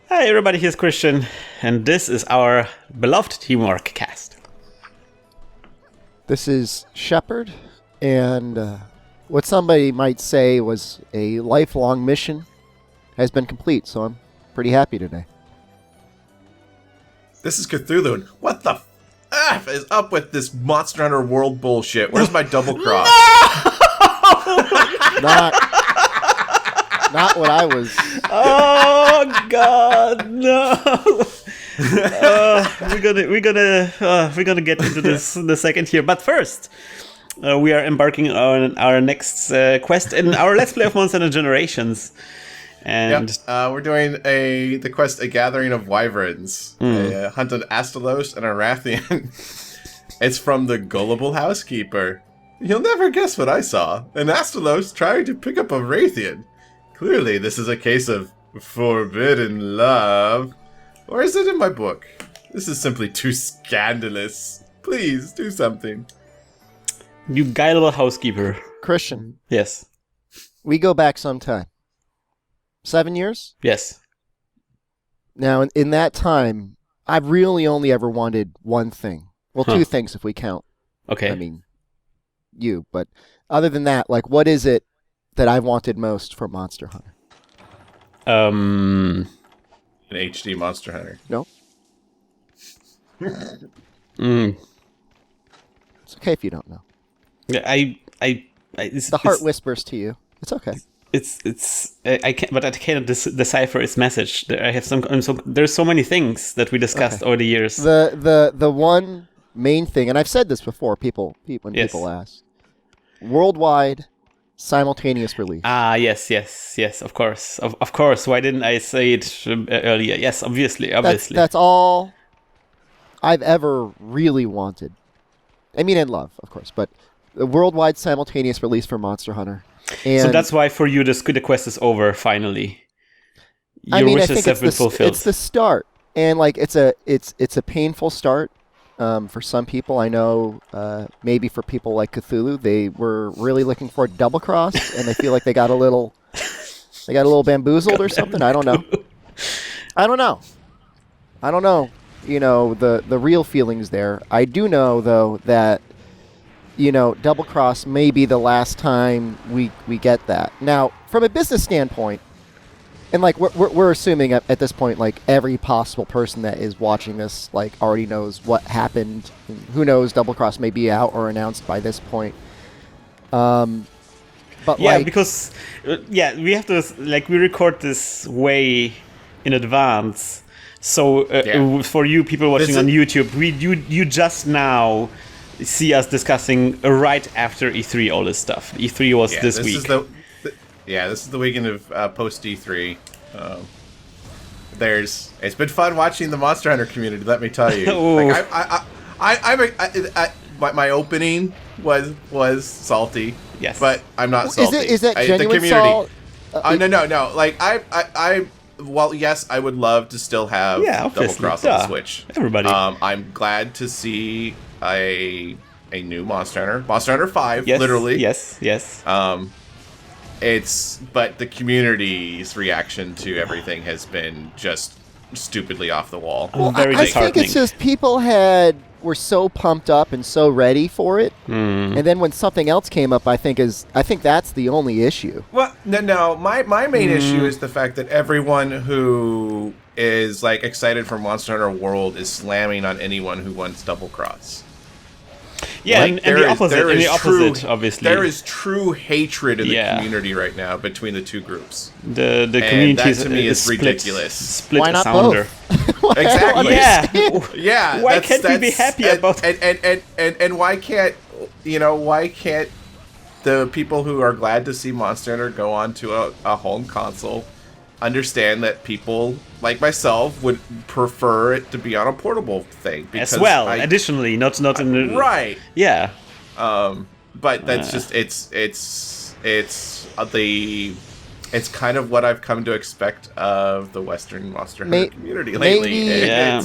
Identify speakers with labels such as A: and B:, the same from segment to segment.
A: Hi everybody, here's Christian, and this is our beloved Teamwork cast.
B: This is Shepard, and what somebody might say was a lifelong mission has been complete, so I'm pretty happy today.
C: This is Cthulhu. What the F is up with this Monster Hunter World bullshit? Where's my double cross?
B: Not what I was.
A: Oh God, no! We're gonna get into this in a second here, but first, we are embarking on our next quest in our Let's Play of Monster Hunter Generations, and
C: we're doing the quest A Gathering of Wyverns, a hunt an Astalos and a Rathian. It's from the Gullible Housekeeper. You'll never guess what I saw. An Astalos trying to pick up a Rathian. Clearly, this is a case of forbidden love. Or is it in my book? This is simply too scandalous. Please, do something.
A: you gullible housekeeper.
B: Christian,
A: Yes,
B: we go back some time. 7 years?
A: yes.
B: Now, in that time, I've really only ever wanted one thing. Well, two things if we count.
A: Okay.
B: I mean, you. But other than that, like, what is it that I've wanted most from Monster Hunter?
C: An HD Monster Hunter.
B: No?
A: Mm.
B: It's okay if you don't know. The heart whispers to you. It's okay.
A: I can't, but I cannot decipher its message. I have there's so many things that we discussed over the years.
B: The one main thing, and I've said this before, people people ask, worldwide simultaneous release.
A: Yes, of course. Of course. Why didn't I say it earlier? Yes, obviously.
B: That's all I've ever really wanted. I mean, in love, of course, but the worldwide simultaneous release for Monster Hunter. And
A: so that's why for you the quest is over finally. Your
B: I
A: wishes
B: think
A: have been fulfilled.
B: It's the start, and like it's a painful start for some people. I know maybe for people like Cthulhu, they were really looking for a double cross, and they feel like they got a little bamboozled or something. I don't know. You know the real feelings there. I do know though that, you know, double cross may be the last time we get that. Now, from a business standpoint, and like we're assuming at this point, like every possible person that is watching this like already knows what happened. Who knows? Double cross may be out or announced by this point. But
A: yeah,
B: like,
A: because we have to we record this way in advance. So for you people watching on YouTube, you just now see us discussing right after E3 all this stuff. E3 was this week.
C: This is the weekend of post E3. It's been fun watching the Monster Hunter community. Let me tell you, my opening was salty.
A: Yes,
C: but I'm not salty.
B: Is that genuine
C: the
B: salt?
C: No. Like well, yes, I would love to still have double cross on the Switch.
A: Everybody.
C: I'm glad to see a new Monster Hunter 5,
A: yes,
C: literally.
B: Yes.
C: But the community's reaction to everything has been just stupidly off the wall.
B: Well,
A: very
B: I
A: disheartening.
B: think it's just people were so pumped up and so ready for it, and then when something else came up, I think that's the only issue.
C: Well, no. My main issue is the fact that everyone who is like excited for Monster Hunter World is slamming on anyone who wants double cross.
A: Yeah,
C: like,
A: and the opposite, obviously.
C: There is true hatred in the community right now between the two groups.
A: The community
C: to me is
A: split,
C: ridiculous.
A: Split
B: Why not
A: asunder.
B: both?
C: Exactly.
A: Yeah. Why can't we be happy about
C: and why can't the people who are glad to see Monster Hunter go on to a home console understand that people like myself would prefer it to be on a portable thing
A: as well. Additionally, not in the
C: right.
A: Yeah.
C: But that's just it's kind of what I've come to expect of the Western Monster Hunter community lately.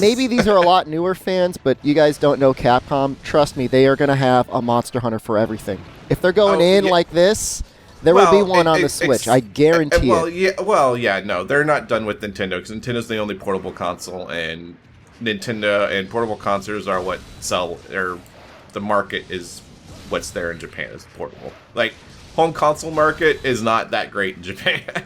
B: Maybe these are a lot newer fans, but you guys don't know Capcom. Trust me, they are going to have a Monster Hunter for everything. If they're going like this, There will be one on the Switch. I guarantee it.
C: No, they're not done with Nintendo because Nintendo's the only portable console, and Nintendo and portable consoles are what sell. Or the market is what's there in Japan is portable. Like home console market is not that great in Japan.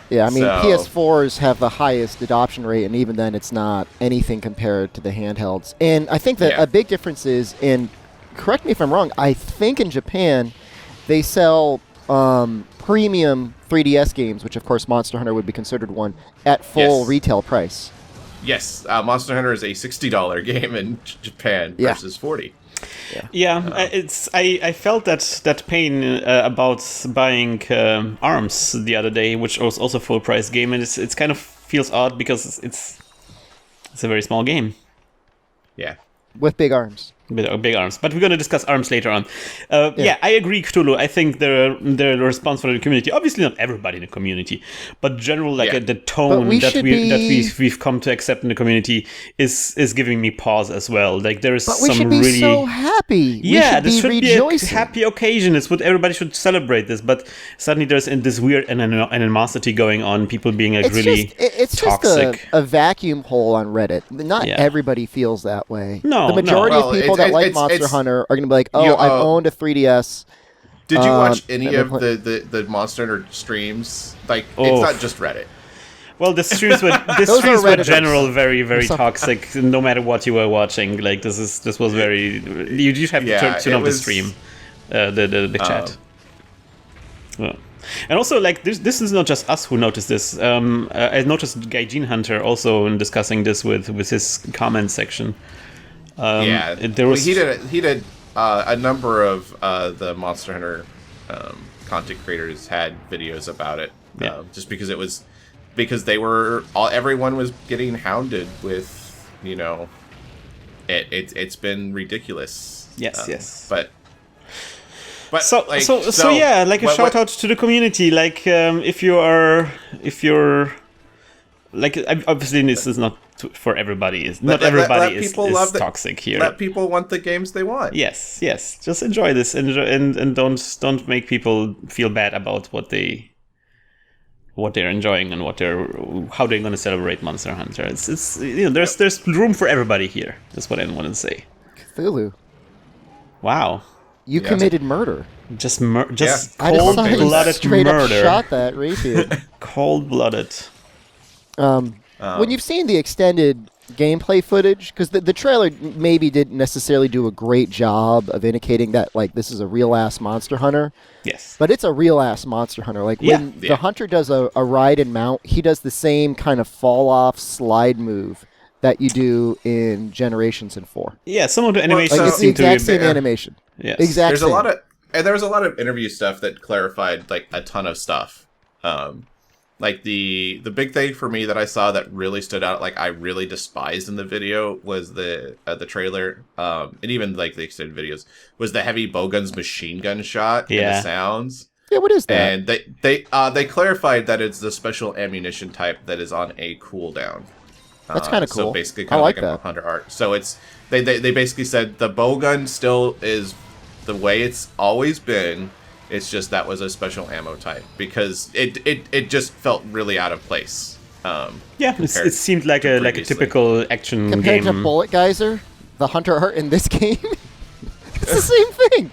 B: Yeah, I mean, PS4s have the highest adoption rate, and even then it's not anything compared to the handhelds. And I think that a big difference is, and correct me if I'm wrong, I think in Japan they sell premium 3DS games, which of course Monster Hunter would be considered one, at full retail price.
C: Yes, Monster Hunter is a $60 game in Japan versus $40.
A: I felt that pain about buying ARMS the other day, which was also a full price game, and it's kind of feels odd because it's a very small game.
C: Yeah,
B: with big arms.
A: Big arms, but we're going to discuss arms later on. I agree, Cthulhu. I think the response from the community, obviously not everybody in the community, but general the tone that we've come to accept in the community is giving me pause as well. Like there is
B: we should be so happy.
A: This should be a happy occasion. It's what everybody should celebrate this. But suddenly there's this weird animosity going on. People being
B: it's
A: toxic.
B: Just a vacuum hole on Reddit. Not everybody feels that way.
A: No,
B: the majority of people that like Monster Hunter are going to be like, I've owned a 3DS.
C: Did you watch any of the Monster Hunter streams? Like, it's not just Reddit.
A: Well, the streams were general very, very toxic. No matter what you were watching, like this was very. You just have to turn off the stream, the chat. And also, like this is not just us who noticed this. I noticed Gaijin Hunter also in discussing this with his comment section.
C: He did a number of the Monster Hunter content creators had videos about it, just because everyone was getting hounded with, it's been ridiculous.
A: Yes.
C: But
A: a shout out to the community. Like if you're like, obviously this is not for everybody. Not everybody is toxic here.
C: Let people want the games they want.
A: Yes. Just enjoy this, and don't make people feel bad about what they're enjoying and how they're going to celebrate Monster Hunter. It's there's room for everybody here. That's what I want to say.
B: Cthulhu.
A: Wow.
B: You committed murder.
A: Just cold-blooded
B: straight
A: murder.
B: Up shot that Rayfield.
A: Cold-blooded.
B: When you've seen the extended gameplay footage, because the trailer maybe didn't necessarily do a great job of indicating that like this is a real-ass Monster Hunter.
A: Yes.
B: But it's a real-ass Monster Hunter. Like when the hunter does a ride and mount, he does the same kind of fall-off slide move that you do in Generations and 4.
A: Yeah, some of the animations
B: it's the exact same animation.
A: Yes.
B: Exactly.
C: There was a lot of interview stuff that clarified like a ton of stuff. Like the big thing for me that I saw that really stood out, like I really despised in the video, was the trailer, and even like the extended videos, was the heavy bowguns machine gun shot and the sounds.
B: Yeah, what is that?
C: And they clarified that it's the special ammunition type that is on a cooldown.
B: That's kind of cool.
C: So basically, kind of like a Hunter art. So it's they basically said the bowgun still is the way it's always been. It's just that was a special ammo type because it just felt really out of place.
A: It seemed like a typical action
B: compared
A: game.
B: To Bullet Geyser, the Hunter art in this game. It's the same thing.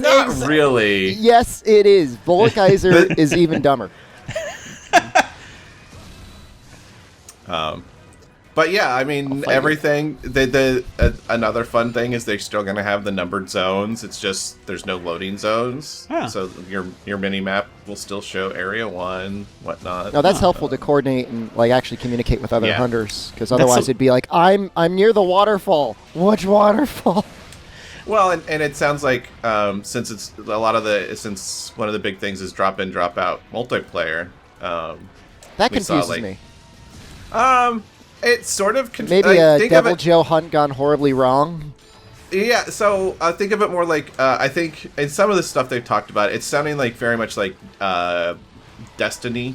C: Not really.
B: Yes, it is. Bullet Geyser is even dumber.
C: But yeah, I mean, everything. Another fun thing is they're still going to have the numbered zones. It's just there's no loading zones, so your mini map will still show Area 1, whatnot.
B: No, that's helpful to coordinate and like actually communicate with other hunters, because otherwise it'd be like I'm near the waterfall. Which waterfall?
C: Well, and it sounds like since since one of the big things is drop in, drop out multiplayer.
B: That confuses me.
C: It's sort of
B: maybe a Devil Joe hunt gone horribly wrong.
C: Yeah, so think of it more like I think in some of the stuff they've talked about, it's sounding like very much like Destiny,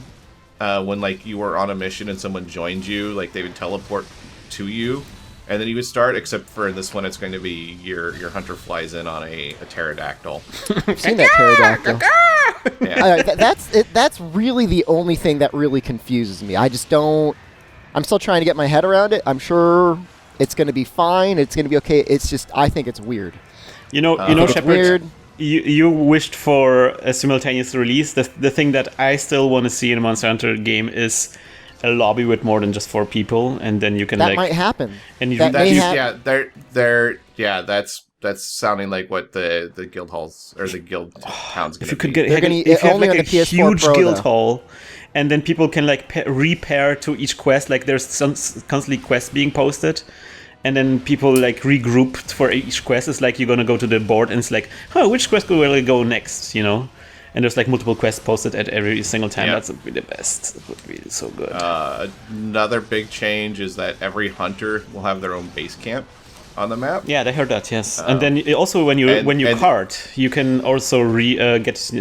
C: when like you were on a mission and someone joined you, like they would teleport to you, And then you would start, except for this one, it's going to be your hunter flies in on a pterodactyl.
B: I've seen that pterodactyl. That's really the only thing that really confuses me. I just don't. I'm still trying to get my head around it. I'm sure it's going to be fine. It's going to be okay. It's just I think it's weird.
A: Shepard. You wished for a simultaneous release. The thing that I still want to see in a Monster Hunter game is a lobby with more than just 4 people, and then you can
B: that might happen.
A: And
C: that's sounding like what the guild halls or the guild town's going to be.
A: If you have
B: only
A: like
B: on
A: a
B: the PS4
A: huge
B: Pro,
A: guild
B: though.
A: hall, and then people can like repair to each quest. Like there's constantly quests being posted, and then people like regroup for each quest. It's like you're gonna go to the board, and it's like, which quest will I go next? And there's like multiple quests posted at every single time. That would be the best. It would be so good.
C: Another big change is that every hunter will have their own base camp on the map.
A: Yeah, I heard that. Yes, and then also when you cart, you can also re-equip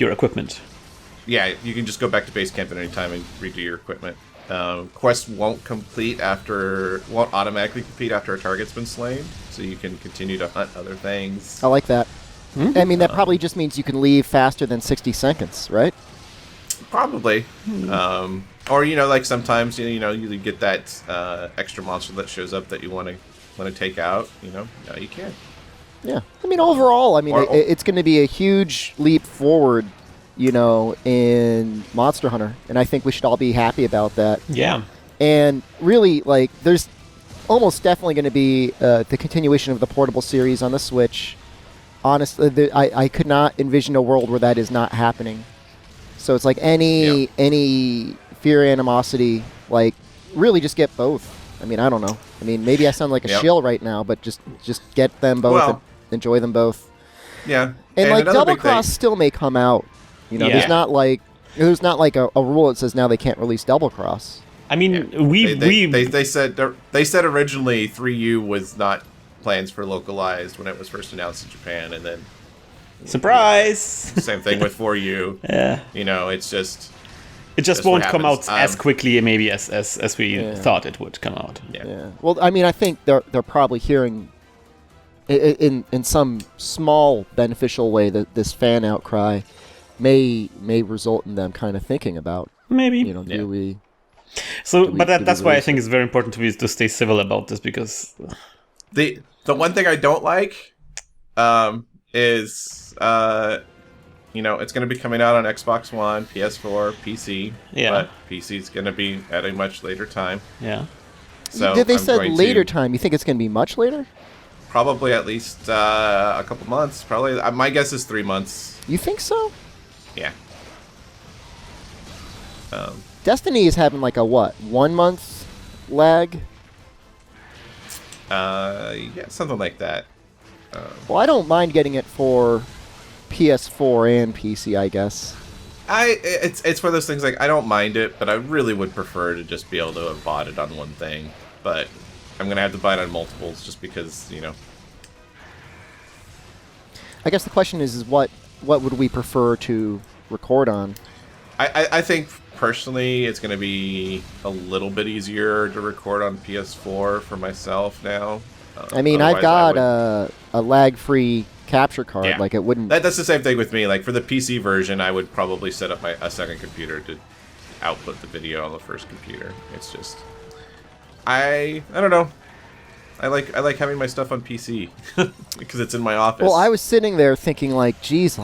A: your equipment.
C: Yeah, you can just go back to base camp at any time and redo your equipment. Quests won't automatically complete after a target's been slain, so you can continue to hunt other things.
B: I like that. I mean, that probably just means you can leave faster than 60 seconds, right?
C: Probably. Or like sometimes you get that extra monster that shows up that you want to take out. Now you can.
B: Yeah. I mean, overall, it's going to be a huge leap forward, in Monster Hunter, and I think we should all be happy about that.
A: Yeah.
B: And really, there's almost definitely going to be the continuation of the portable series on the Switch. Honestly, I could not envision a world where that is not happening. So it's like any fear, animosity, really just get both. I mean, I don't know. I mean, maybe I sound like a shill right now, but just get them both and enjoy them both.
C: Yeah.
B: And Double Cross still may come out. There's not like a rule that says now they can't release Double Cross.
A: I mean,
C: they said originally 3U was not plans for localized when it was first announced in Japan, and then
A: surprise.
C: Same thing with 4U.
A: Yeah.
C: It's just
A: it just won't come out as quickly maybe as we thought it would come out.
B: Yeah. Well, I mean, I think they're probably hearing in some small beneficial way that this fan outcry may result in them kind of thinking about
A: maybe
B: do we.
A: So, that's why I think it's very important to stay civil about this, because
C: the one thing I don't like is it's going to be coming out on Xbox One, PS4, PC.
A: Yeah.
C: But PC's going to be at a much later time.
A: Yeah.
B: So they said later time. You think it's going to be much later?
C: Probably at least a couple months. Probably. My guess is 3 months.
B: You think so?
C: Yeah.
B: Destiny is having 1 month lag?
C: Yeah, something like that.
B: Well, I don't mind getting it for PS4 and PC, I guess.
C: It's one of those things, I don't mind it, but I really would prefer to just be able to have bought it on one thing. But I'm going to have to buy it on multiples just because,
B: I guess the question is what would we prefer to record on?
C: I think personally it's going to be a little bit easier to record on PS4 for myself now.
B: I mean, I've got a lag-free capture card.
C: Yeah.
B: It wouldn't.
C: That's the same thing with me. For the PC version, I would probably set up a second computer to output the video on the first computer. It's just, I don't know. I like having my stuff on PC because it's in my office.
B: Well, I was sitting there thinking, geez,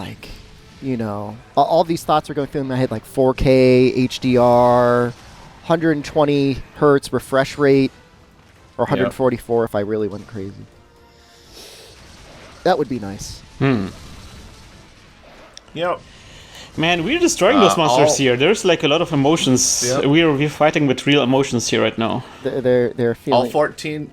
B: all these thoughts are going through my head, 4K, HDR, 120 hertz refresh rate, or 144 if I really went crazy. That would be nice.
C: Yep.
A: Man, we're destroying those monsters here. There's a lot of emotions.
C: Yep.
A: We're fighting with real emotions here right now.
B: They're feeling.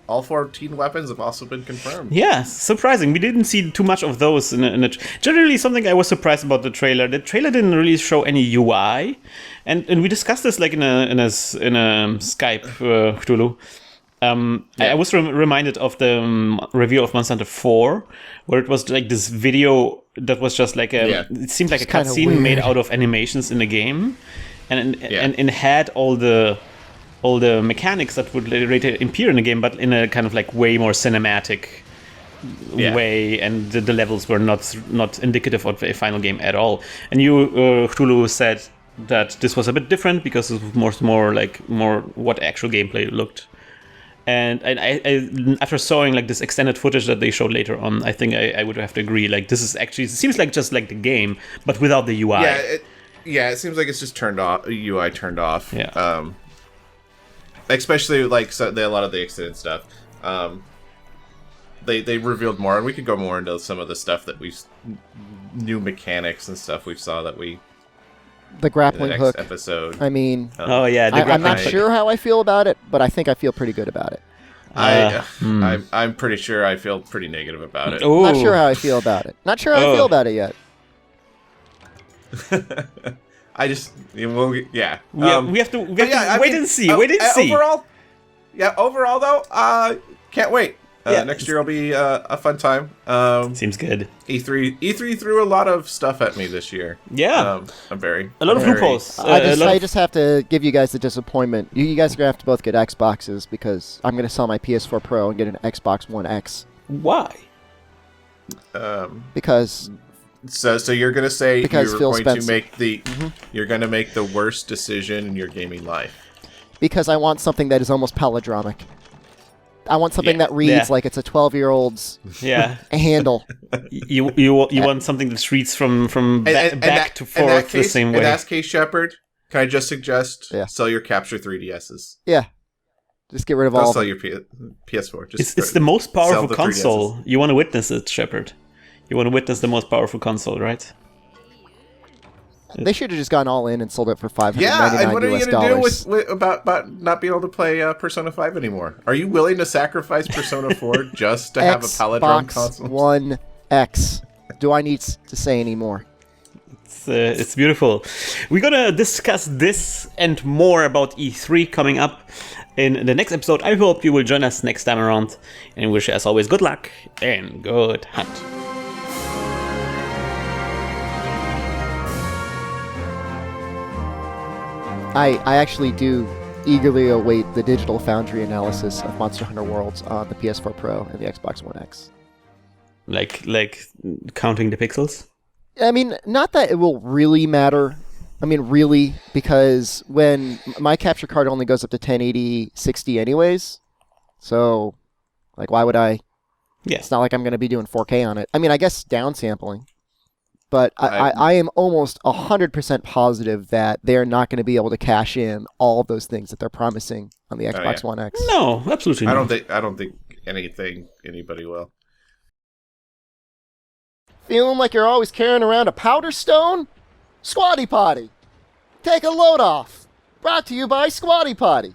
C: All 14 weapons have also been confirmed.
A: Yeah, surprising. We didn't see too much of those in generally something I was surprised about the trailer. The trailer didn't really show any UI, and we discussed this in a Skype Cthulhu. I was reminded of the review of Monster Hunter 4, where it was this video that was just it seemed like a cutscene made out of animations in the game, and had all the all the mechanics that would later appear in the game, but in a kind of like way more cinematic way, and the levels were not indicative of a final game at all. And you, Cthulhu, said that this was a bit different because it was more what actual gameplay looked. And I after seeing like this extended footage that they showed later on, I think I would have to agree. Like this is actually, it seems like just like the game, but without the UI.
C: It seems like it's just turned off. UI turned off.
A: Yeah.
C: Especially like a lot of the extended stuff. They revealed more, and we could go more into some of the stuff that new mechanics and stuff we saw that we.
B: The grappling
C: in the next
B: hook
C: episode.
B: I mean,
A: I'm
B: not sure how I feel about it, but I think I feel pretty good about it.
C: I'm pretty sure I feel pretty negative about it.
B: Not sure how I feel about it. Not sure how I feel about it yet.
C: I just we
A: have to wait and see. Wait and see.
C: Overall though, can't wait. Next year will be a fun time.
A: Seems good.
C: E3 threw a lot of stuff at me this year.
A: Yeah,
C: a
A: lot of loopholes.
B: I just have to give you guys the disappointment. You guys are gonna have to both get Xboxes because I'm gonna sell my PS4 Pro and get an Xbox One X.
A: Why?
B: Because.
C: So you're gonna say you're going to make you're gonna make the worst decision in your gaming life.
B: Because I want something that is almost palindromic. I want something that reads like it's a 12-year-old's handle.
A: You want something that reads from back to forth the same way.
C: In that case, Shepard, can I just suggest sell your Capture 3DSs?
B: Yeah. Just get rid of all.
C: Sell your PS4.
A: It's the most powerful console. You want to witness it, Shepard. You want to witness the most powerful console, right?
B: They should have just gone all in and sold it for $599
C: and what are you
B: going
C: to do with about not being able to play Persona 5 anymore? Are you willing to sacrifice Persona 4 just to have a palindrome console?
B: Xbox One X. Do I need to say any more?
A: It's beautiful. We're gonna discuss this and more about E3 coming up in the next episode. I hope you will join us next time around, and wish you, as always, good luck and good hunt.
B: I actually do eagerly await the Digital Foundry analysis of Monster Hunter Worlds on the PS4 Pro and the Xbox One X.
A: Like counting the pixels?
B: I mean, not that it will really matter. I mean, really, because when my capture card only goes up to 1080 60 anyways, so like why would I?
A: Yeah.
B: It's not like I'm going to be doing 4K on it. I mean, I guess downsampling. But I am almost 100% positive that they're not going to be able to cash in all of those things that they're promising on the Xbox One X.
A: No, absolutely not.
C: I don't think anybody will.
B: Feeling like you're always carrying around a powder stone? Squatty Potty. Take a load off. Brought to you by Squatty Potty.